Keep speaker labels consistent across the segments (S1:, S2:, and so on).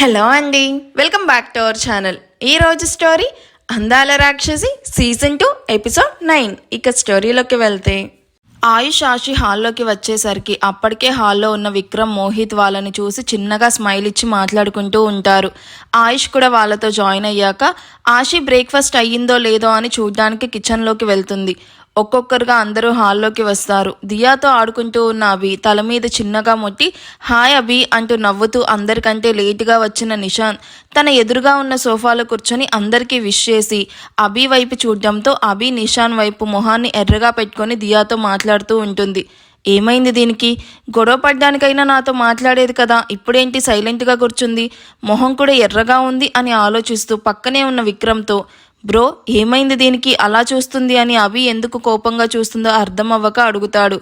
S1: Hello అండి, welcome back to our channel. ఈరోజు story అందాల రాక్షసి సీజన్ 2 ఎపిసోడ్ 9. ఇక స్టోరీలోకి వెళ్తే ఆయుష్ ఆశి హాల్లోకి వచ్చేసరికి అప్పటికే హాల్లో ఉన్న విక్రమ్ మోహిత్ వాళ్ళని చూసి చిన్నగా స్మైల్ ఇచ్చి మాట్లాడుకుంటూ ఉంటారు. ఆయుష్ కూడా వాళ్ళతో జాయిన్ అయ్యాక ఆశి బ్రేక్ఫాస్ట్ అయ్యిందో లేదో అని చూడ్డానికి కిచెన్లోకి వెళ్తుంది. ఒక్కొక్కరుగా అందరూ హాల్లోకి వస్తారు. దియాతో ఆడుకుంటూ ఉన్న అభి తల మీద చిన్నగా ముట్టి హాయ్ అభి అంటూ నవ్వుతూ అందరికంటే లేటుగా వచ్చిన నిషాంత్ తన ఎదురుగా ఉన్న సోఫాలో కూర్చొని అందరికీ విష్ చేసి అభి వైపు చూడడంతో అభి నిషాంత్ వైపు మొహాన్ని ఎర్రగా పెట్టుకొని దియాతో మాట్లాడుతూ ఉంటుంది. ఏమైంది దీనికి? గొడవ పడ్డానికైనా నాతో మాట్లాడేది కదా, ఇప్పుడేంటి సైలెంట్గా కూర్చుంది, మొహం కూడా ఎర్రగా ఉంది అని ఆలోచిస్తూ పక్కనే ఉన్న విక్రమ్తో బ్రో ఏమైంది దీనికి అలా చూస్తుంది అని అభి ఎందుకు కోపంగా చూస్తుందో అర్థం అవ్వక అడుగుతాడు.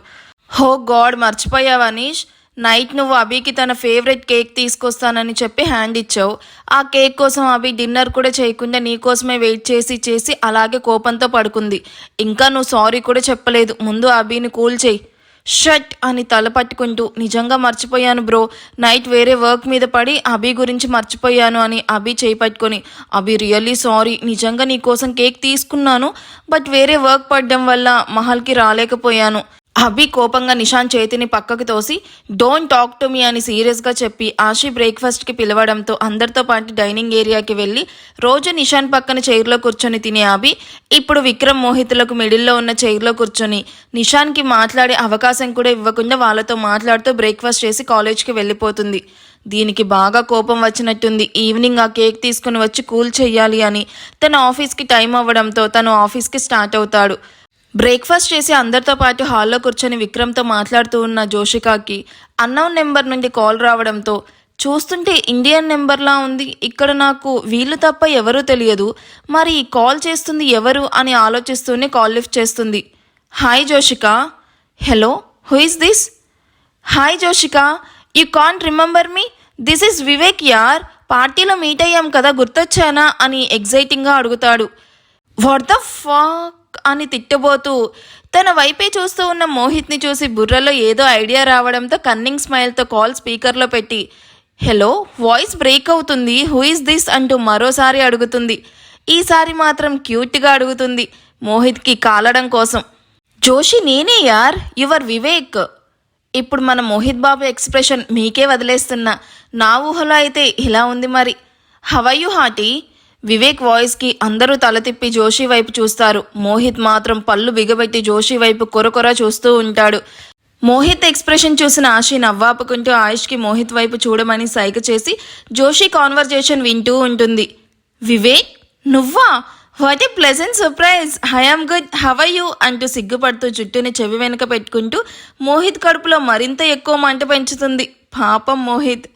S1: హో గాడ్, మర్చిపోయావా అనీష్, నైట్ నువ్వు అభికి తన ఫేవరెట్ కేక్ తీసుకొస్తానని చెప్పి హ్యాండ్ ఇచ్చావు. ఆ కేక్ కోసం అభి డిన్నర్ కూడా చేయకుండా నీకోసమే వెయిట్ చేసి అలాగే కోపంతో పడుకుంది. ఇంకా నువ్వు సారీ కూడా చెప్పలేదు. ముందు అభిని కూల్ చేయి. షట్ అని తల పట్టుకుంటూ నిజంగా మర్చిపోయాను బ్రో, నైట్ వేరే వర్క్ మీద పడి అభి గురించి మర్చిపోయాను అని అభి చేయి పట్టుకొని అభి రియల్లీ సారీ, నిజంగా నీకోసం కేక్ తీసుకున్నాను, బట్ వేరే వర్క్ పడడం వల్ల మహల్కి రాలేకపోయాను. అభి కోపంగా నిషాంత్ చేతిని పక్కకు తోసి డోంట్ టాక్ టు మీ అని సీరియస్గా చెప్పి ఆశి బ్రేక్ఫాస్ట్కి పిలవడంతో అందరితో పాటు డైనింగ్ ఏరియాకి వెళ్ళి రోజు నిషాంత్ పక్కన చైర్లో కూర్చొని తినే అభి ఇప్పుడు విక్రమ్ మోహిత్లకు మిడిల్లో ఉన్న చైర్లో కూర్చొని నిషాంత్కి మాట్లాడే అవకాశం కూడా ఇవ్వకుండా వాళ్ళతో మాట్లాడుతూ బ్రేక్ఫాస్ట్ చేసి కాలేజ్కి వెళ్ళిపోతుంది. దీనికి బాగా కోపం వచ్చినట్టుంది. ఈవినింగ్ ఆ కేక్ తీసుకుని వచ్చి కూల్ చెయ్యాలి అని తన ఆఫీస్కి టైం అవ్వడంతో తను ఆఫీస్కి స్టార్ట్ అవుతాడు. బ్రేక్ఫాస్ట్ చేసి అందరితో పాటు హాల్లో కూర్చొని విక్రమ్తో మాట్లాడుతూ ఉన్న జోషికాకి అన్నౌన్ నెంబర్ నుండి కాల్ రావడంతో చూస్తుంటే ఇండియన్ నెంబర్లా ఉంది, ఇక్కడ నాకు వీళ్ళు తప్ప ఎవరూ తెలియదు, మరి కాల్ చేస్తుంది ఎవరు అని ఆలోచిస్తూనే కాల్ లిఫ్ట్ చేస్తుంది. Hi Joshika. Hello, who is this? Hi Joshika, you can't remember me? This is Vivek యార్, పార్టీలో మీట్ అయ్యాం కదా, గుర్తొచ్చానా అని ఎగ్జైటింగ్గా అడుగుతాడు. వాట్ ద ఫక్ అని తిట్టబోతూ తన వైపే చూస్తూ ఉన్న మోహిత్ని చూసి బుర్రలో ఏదో ఐడియా రావడంతో కన్నింగ్ స్మైల్తో కాల్ స్పీకర్లో పెట్టి హలో, వాయిస్ బ్రేక్ అవుతుంది, హూ ఇస్ దిస్ అంటూ మరోసారి అడుగుతుంది. ఈసారి మాత్రం క్యూట్గా అడుగుతుంది మోహిత్కి కాలడం కోసం. జోషి నేనే యార్, యువర్ వివేక్. ఇప్పుడు మన మోహిత్ బాబు ఎక్స్ప్రెషన్ మీకే వదిలేస్తున్నా, నా ఊహలో అయితే ఇలా ఉంది మరి. How are you hottie? Vivek వాయిస్కి అందరూ తల తిప్పి జోషి వైపు చూస్తారు. మోహిత్ మాత్రం పళ్ళు బిగబెట్టి జోషి వైపు కొరకొర చూస్తూ ఉంటాడు. మోహిత్ ఎక్స్ప్రెషన్ చూసిన ఆశి నవ్వాపుకుంటూ ఆయుష్కి మోహిత్ వైపు చూడమని సైగ చేసి జోషి కాన్వర్జేషన్ వింటూ ఉంటుంది. వివేక్ నువ్వా? What a pleasant surprise. I am good, how are you అంటూ సిగ్గుపడుతూ జుట్టుని చెవి వెనుక పెట్టుకుంటూ మోహిత్ కడుపులో మరింత ఎక్కువ మంట పెంచుతుంది. పాపం Mohit.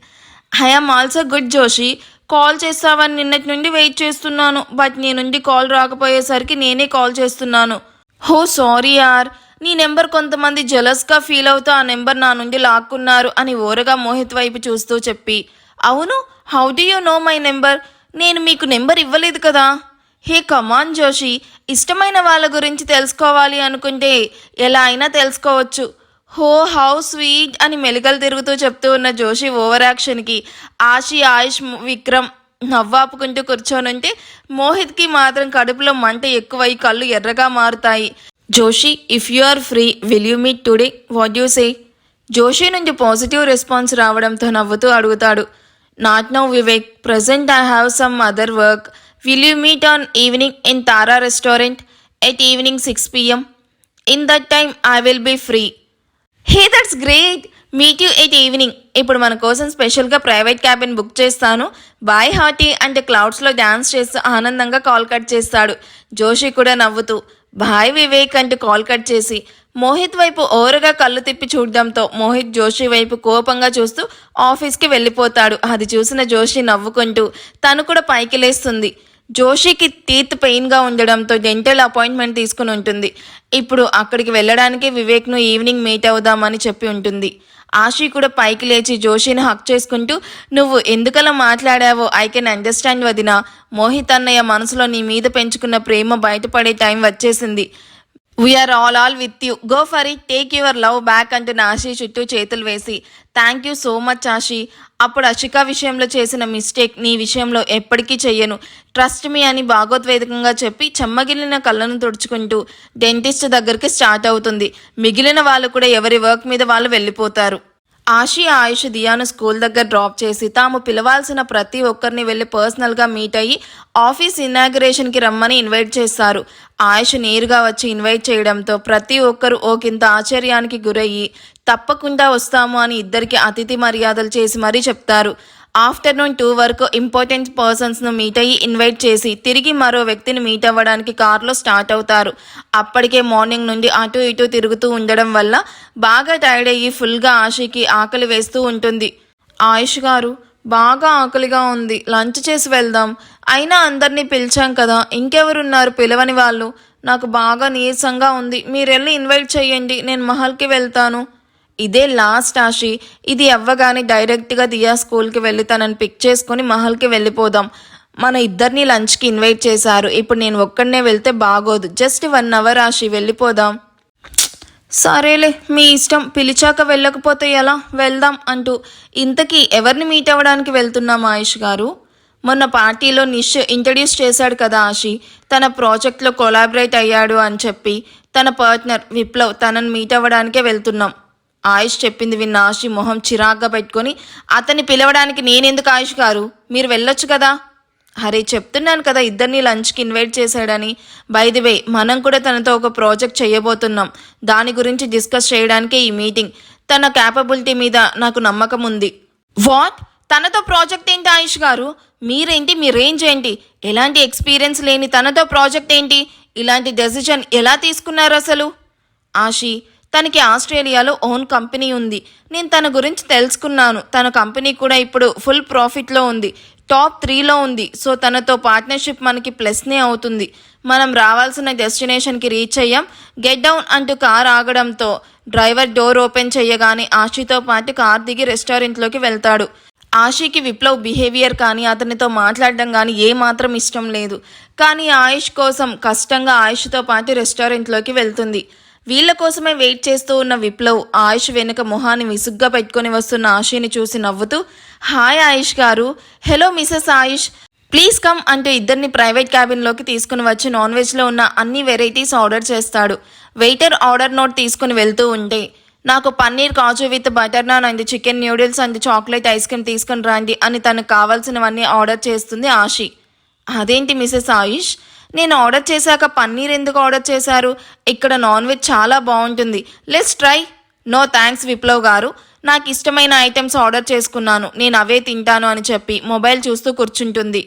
S1: I am also good Joshi, call చేస్తావని నిన్నటి నుండి వెయిట్ చేస్తున్నాను, బట్ నీ నుండి కాల్ రాకపోయేసరికి నేనే కాల్ చేస్తున్నాను. హో సారీ యార్, నీ నెంబర్ కొంతమంది జెలస్గా ఫీల్ అవుతూ ఆ నెంబర్ నా నుండి లాక్కున్నారు అని ఓరగా మోహిత్ వైపు చూస్తూ చెప్పి అవును, how do you know my number? నేను మీకు నెంబర్ ఇవ్వలేదు కదా. హే కమాన్ జోషి, ఇష్టమైన వాళ్ళ గురించి తెలుసుకోవాలి అనుకుంటే ఎలా అయినా తెలుసుకోవచ్చు. హో హౌ స్వీట్ అని మెలికలు తిరుగుతూ చెప్తూ ఉన్న జోషి ఓవర్ యాక్షన్కి ఆశి ఆయుష్ విక్రమ్ నవ్వాపుకుంటూ కూర్చోనుంటే మోహిత్కి మాత్రం కడుపులో మంట ఎక్కువై కళ్ళు ఎర్రగా మారుతాయి. Joshi, if you are free will you meet today, what you say? Joshi నుండి పాజిటివ్ రెస్పాన్స్ రావడంతో నవ్వుతూ అడుగుతాడు. Not now Vivek, present I have some other work. Will you meet on evening in Tara restaurant at evening 6 PM? In that time I will be free. Hey that's great, meet you at evening. ఇప్పుడు మన కోసం స్పెషల్గా private cabin book చేస్తాను, bye hearty అంటే క్లౌడ్స్లో dance చేస్తూ ఆనందంగా call cut చేస్తాడు. జోషి కూడా నవ్వుతూ బాయ్ వివేక్ అంటూ కాల్ కట్ చేసి మోహిత్ వైపు ఓరగా కళ్ళు తిప్పి చూడడంతో మోహిత్ జోషి వైపు కోపంగా చూస్తూ ఆఫీస్కి వెళ్ళిపోతాడు. అది చూసిన జోషి నవ్వుకుంటూ తను కూడా పైకి లేస్తుంది. జోషికి టీత్ పెయిన్గా ఉండడంతో డెంటల్ అపాయింట్మెంట్ తీసుకుని ఉంటుంది. ఇప్పుడు అక్కడికి వెళ్ళడానికి వివేక్ను ఈవినింగ్ మీట్ అవుదామని చెప్పి ఉంటుంది. ఆశి కూడా పైకి లేచి జోషిని హక్ చేసుకుంటూ నువ్వు ఎందుకలా మాట్లాడావో ఐ కెన్ అండర్స్టాండ్ వదినా. మోహిత్ అన్నయ్య మనసులో నీ మీద పెంచుకున్న ప్రేమ బయటపడే టైం వచ్చేసింది. We are all with you, go for it, take your love back అంటున్న ఆశీ చుట్టూ చేతులు వేసి thank you so much Aashi. అప్పుడు అషిక విషయంలో చేసిన మిస్టేక్ నీ విషయంలో ఎప్పటికీ చెయ్యను, ట్రస్ట్ మీ అని భాగోద్వేదకంగా చెప్పి చెమ్మగిలిన కళ్ళను తుడుచుకుంటూ డెంటిస్ట్ దగ్గరికి స్టార్ట్ అవుతుంది. మిగిలిన వాళ్ళు కూడా ఎవరి వర్క్ మీద వాళ్ళు వెళ్ళిపోతారు. ఆశి ఆయుష్ దియాను స్కూల్ దగ్గర డ్రాప్ చేసి తాము పిలవాల్సిన ప్రతి ఒక్కరిని వెళ్ళి పర్సనల్గా మీట్ అయ్యి ఆఫీస్ ఇనాగ్రేషన్కి రమ్మని ఇన్వైట్ చేస్తారు. ఆయుష్ నేరుగా వచ్చి ఇన్వైట్ చేయడంతో ప్రతి ఒక్కరు ఓకింత ఆశ్చర్యానికి గురయ్యి తప్పకుండా వస్తాము అని ఇద్దరికి అతిథి మర్యాదలు చేసి మరీ చెప్తారు. ఆఫ్టర్నూన్ 2 వరకు ఇంపార్టెంట్ పర్సన్స్ను మీట్ అయ్యి ఇన్వైట్ చేసి తిరిగి మరో వ్యక్తిని మీట్ అవ్వడానికి కార్లో స్టార్ట్ అవుతారు. అప్పటికే మార్నింగ్ నుండి అటు ఇటు తిరుగుతూ ఉండడం వల్ల బాగా టైర్డ్ అయ్యి ఫుల్గా ఆశకి ఆకలి వేస్తూ ఉంటుంది. ఆయుష్ గారు, బాగా ఆకలిగా ఉంది, లంచ్ చేసి వెళ్దాం. అయినా అందరినీ పిలిచాం కదా, ఇంకెవరున్నారు పిలవని వాళ్ళు? నాకు బాగా నీరసంగా ఉంది, మీరెళ్ళి ఇన్వైట్ చేయండి, నేను మహల్కి వెళ్తాను. ఇదే లాస్ట్ ఆశి, ఇది అవ్వగానే డైరెక్ట్గా దియా స్కూల్కి వెళ్ళి తనని పిక్ చేసుకొని మహల్కి వెళ్ళిపోదాం. మన ఇద్దరిని లంచ్కి ఇన్వైట్ చేశారు, ఇప్పుడు నేను ఒక్కడనే వెళ్తే బాగోదు, జస్ట్ 1 అవర్ ఆశి, వెళ్ళిపోదాం. సరేలే మీ ఇష్టం, పిలిచాక వెళ్ళకపోతే ఎలా, వెళ్దాం అంటూ ఇంతకీ ఎవరిని మీట్ అవ్వడానికి వెళ్తున్నాం ఆయుష్ గారు? మొన్న పార్టీలో నిష్ ఇంట్రడ్యూస్ చేశాడు కదా ఆశి, తన ప్రాజెక్ట్లో కొలాబరేట్ అయ్యాడు అని చెప్పి తన పార్ట్నర్ విప్లవ్, తనని మీట్ అవ్వడానికే వెళ్తున్నాం. ఆయుష్ చెప్పింది విన్న ఆశి మొహం చిరాగ్గా పెట్టుకొని, అతన్ని పిలవడానికి నేనెందుకు ఆయుష్ గారు, మీరు వెళ్ళొచ్చు కదా. అరే చెప్తున్నాను కదా ఇద్దరిని లంచ్కి ఇన్వైట్ చేశాడని. బై ది వే మనం కూడా తనతో ఒక ప్రాజెక్ట్ చేయబోతున్నాం, దాని గురించి డిస్కస్ చేయడానికే ఈ మీటింగ్. తన క్యాపబిలిటీ మీద నాకు నమ్మకం ఉంది. వాట్, తనతో ప్రాజెక్ట్ ఏంటి ఆయుష్ గారు? మీరేంటి, మీ రేంజ్ ఏంటి? ఎలాంటి ఎక్స్పీరియన్స్ లేని తనతో ప్రాజెక్ట్ ఏంటి? ఇలాంటి డెసిషన్ ఎలా తీసుకున్నారు అసలు? ఆశి, తనకి ఆస్ట్రేలియాలో ఓన్ కంపెనీ ఉంది, నేను తన గురించి తెలుసుకున్నాను. తన కంపెనీ కూడా ఇప్పుడు ఫుల్ ప్రాఫిట్లో ఉంది, టాప్ 3లో ఉంది. సో తనతో పార్ట్నర్షిప్ మనకి ప్లస్నే అవుతుంది. మనం రావాల్సిన డెస్టినేషన్కి రీచ్ అయ్యాం. గెట్ డౌన్ అంటూ కార్ ఆగడంతో డ్రైవర్ డోర్ ఓపెన్ చేయగానే ఆశితో పాటు కార్ దిగి రెస్టారెంట్లోకి వెళ్తాడు. ఆశీకి విప్లవ్ బిహేవియర్ కానీ అతనితో మాట్లాడడం కానీ ఏమాత్రం ఇష్టం లేదు. కానీ ఆయుష్ కోసం కష్టంగా ఆయుష్తో పాటు రెస్టారెంట్లోకి వెళ్తుంది. వీళ్ళ కోసమే వెయిట్ చేస్తూ ఉన్న విప్లవ్ ఆయుష్ వెనుక మొహాన్ని విసుగ్గా పెట్టుకొని వస్తున్న ఆశీని చూసి నవ్వుతూ, హాయ్ ఆయుష్ గారు, hello Mrs Ayush, please come అంటూ ఇద్దరిని ప్రైవేట్ క్యాబిన్లోకి తీసుకుని వచ్చి నాన్ వెజ్లో ఉన్న అన్ని వెరైటీస్ ఆర్డర్ చేస్తాడు. వెయిటర్ ఆర్డర్ నోట్ తీసుకుని వెళ్తూ ఉంటే, నాకు paneer kaju with butter naan and chicken noodles and chocolate ice cream తీసుకుని రండి అని తనకు కావాల్సినవన్నీ ఆర్డర్ చేస్తుంది ఆశి. అదేంటి మిసెస్ ఆయుష్, నేను ఆర్డర్ చేశాక పన్నీర్ ఎందుకు ఆర్డర్ చేశారు? ఇక్కడ నాన్ వెజ్ చాలా బాగుంటుంది, let's try. No thanks Viplav garu, నాకు ఇష్టమైన ఐటమ్స్ ఆర్డర్ చేసుకున్నాను, నేను అవే తింటాను అని చెప్పి మొబైల్ చూస్తూ కూర్చుంటుంది.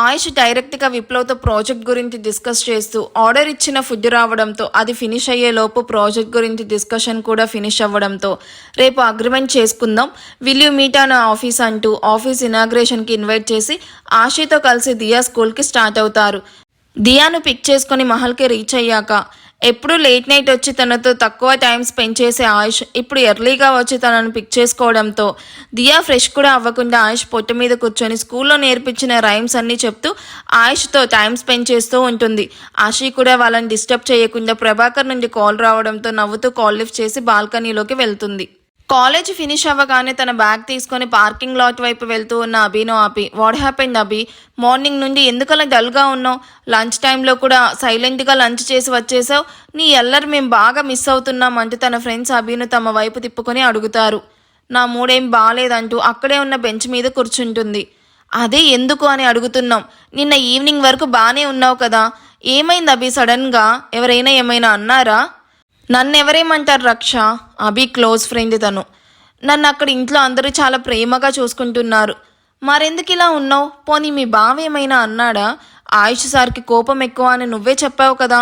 S1: ఆయుష్ డైరెక్ట్గా విప్లవ్తో ప్రాజెక్ట్ గురించి డిస్కస్ చేస్తూ ఆర్డర్ ఇచ్చిన ఫుడ్ రావడంతో అది ఫినిష్ అయ్యేలోపు ప్రాజెక్ట్ గురించి డిస్కషన్ కూడా ఫినిష్ అవ్వడంతో రేపు అగ్రిమెంట్ చేసుకుందాం, will you meet on office అంటూ ఆఫీస్ ఇనాగ్రేషన్కి ఇన్వైట్ చేసి ఆశీతో కలిసి దియా స్కూల్కి స్టార్ట్ అవుతారు. దియాను పిక్ చేసుకుని మహల్కి రీచ్ అయ్యాక ఎప్పుడు లేట్ నైట్ వచ్చి తనతో తక్కువ టైం స్పెండ్ చేసే ఆయుష్ ఇప్పుడు ఎర్లీగా వచ్చి తనను పిక్ చేసుకోవడంతో దియా ఫ్రెష్ కూడా అవ్వకుండా ఆయుష్ పొట్ట మీద కూర్చొని స్కూల్లో నేర్పించిన రైమ్స్ అన్నీ చెప్తూ ఆయుష్తో టైం స్పెండ్ చేస్తూ ఉంటుంది. ఆశీ కూడా వాళ్ళని డిస్టర్బ్ చేయకుండా ప్రభాకర్ నుండి కాల్ రావడంతో నవ్వుతూ కాల్ లిఫ్ట్ చేసి బాల్కనీలోకి వెళ్తుంది. కాలేజ్ ఫినిష్ అవ్వగానే తన బ్యాగ్ తీసుకొని పార్కింగ్ లాట్ వైపు వెళ్తూ ఉన్న అభిను ఆపి, వాట్ హ్యాపెండ్ అభి, మార్నింగ్ నుండి ఎందుకలా డల్గా ఉన్నావు? లంచ్ టైంలో కూడా సైలెంట్గా లంచ్ చేసి వచ్చేసావు, నీ ఎల్లరు మేము బాగా మిస్ అవుతున్నాం అంటూ తన ఫ్రెండ్స్ అభిను తమ వైపు తిప్పుకొని అడుగుతారు. నా మూడేం బాగాలేదంటూ అక్కడే ఉన్న బెంచ్ మీద కూర్చుంటుంది. అదే ఎందుకు అని అడుగుతున్నాం, నిన్న ఈవినింగ్ వరకు బాగానే ఉన్నావు కదా, ఏమైంది అభి సడన్గా, ఎవరైనా ఏమైనా అన్నారా? నన్నెవరేమంటారు రక్ష, అభి క్లోజ్ ఫ్రెండ్ తను. నన్ను అక్కడ ఇంట్లో అందరూ చాలా ప్రేమగా చూసుకుంటున్నారు. మరెందుకు ఇలా ఉన్నావు? పోనీ మీ బావ ఏమైనా అన్నాడా? ఆయుష్ సార్కి కోపం ఎక్కువ అని నువ్వే చెప్పావు కదా.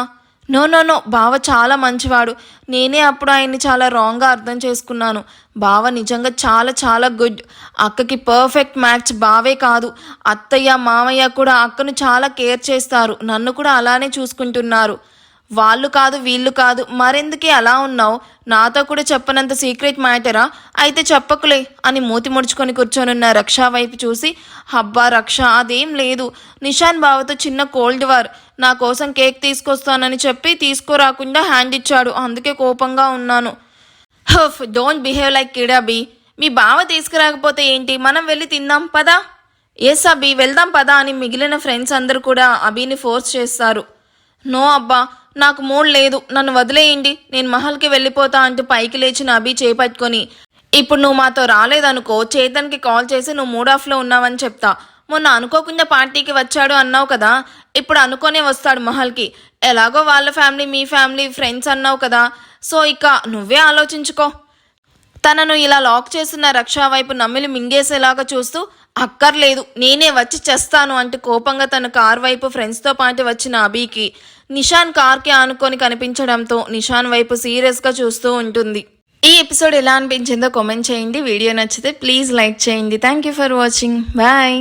S1: నో నో నో, బావ చాలా మంచివాడు, నేనే అప్పుడు ఆయన్ని చాలా రాంగ్గా అర్థం చేసుకున్నాను. బావ నిజంగా చాలా చాలా గుడ్, అక్కకి పర్ఫెక్ట్ మ్యాచ్. బావే కాదు, అత్తయ్య మామయ్య కూడా అక్కను చాలా కేర్ చేస్తారు, నన్ను కూడా అలానే చూసుకుంటున్నారు. వాళ్ళు కాదు వీళ్ళు కాదు మరెందుకే అలా ఉన్నావు, నాతో కూడా చెప్పనంత సీక్రెట్ మ్యాటరా, అయితే చెప్పకులే అని మూతి ముడుచుకొని కూర్చొనున్న రక్ష వైపు చూసి, హబ్బా రక్ష అదేం లేదు, నిషాన్ బావతో చిన్న కోల్డ్ వార్, నా కోసం కేక్ తీసుకొస్తానని చెప్పి తీసుకురాకుండా హ్యాండ్ ఇచ్చాడు, అందుకే కోపంగా ఉన్నాను. Huff, don't behave like kid Abi. మీ బావ తీసుకురాకపోతే ఏంటి, మనం వెళ్ళి తిందాం పదా. ఎస్ అబి వెళ్దాం పదా అని మిగిలిన ఫ్రెండ్స్ అందరూ కూడా అభిని ఫోర్స్ చేస్తారు. నో అబ్బా, నాకు మూడ్ లేదు, నన్ను వదిలేయండి, నేను మహల్కి వెళ్ళిపోతా అంటూ పైకి లేచిన అభి చేపట్టుకొని, ఇప్పుడు నువ్వు మాతో రాలేదనుకో చేతన్కి కాల్ చేసి నువ్వు మూడ్ ఆఫ్లో ఉన్నావని చెప్తా. మొన్న అనుకోకుండా పార్టీకి వచ్చాడు అన్నావు కదా, ఇప్పుడు అనుకోనే వస్తాడు మహల్కి. ఎలాగో వాళ్ళ ఫ్యామిలీ మీ ఫ్యామిలీ ఫ్రెండ్స్ అన్నావు కదా, సో ఇక నువ్వే ఆలోచించుకో. తనను ఇలా లాక్ చేస్తున్న రక్ష వైపు నమ్మిలి మింగేసేలాగా చూస్తూ, అక్కర్లేదు నేనే వచ్చి చేస్తాను అంటూ కోపంగా తన కార్ వైపు ఫ్రెండ్స్తో పాటు వచ్చిన అభికి నిషాన్ కార్కి ఆనుకొని కనిపించడంతో నిషాన్ వైపు సీరియస్గా చూస్తూ ఉంటుంది. ఈ ఎపిసోడ్ ఎలా అనిపించిందో కామెంట్ చేయండి. వీడియో నచ్చితే ప్లీజ్ లైక్ చేయండి. Thank you for watching. Bye.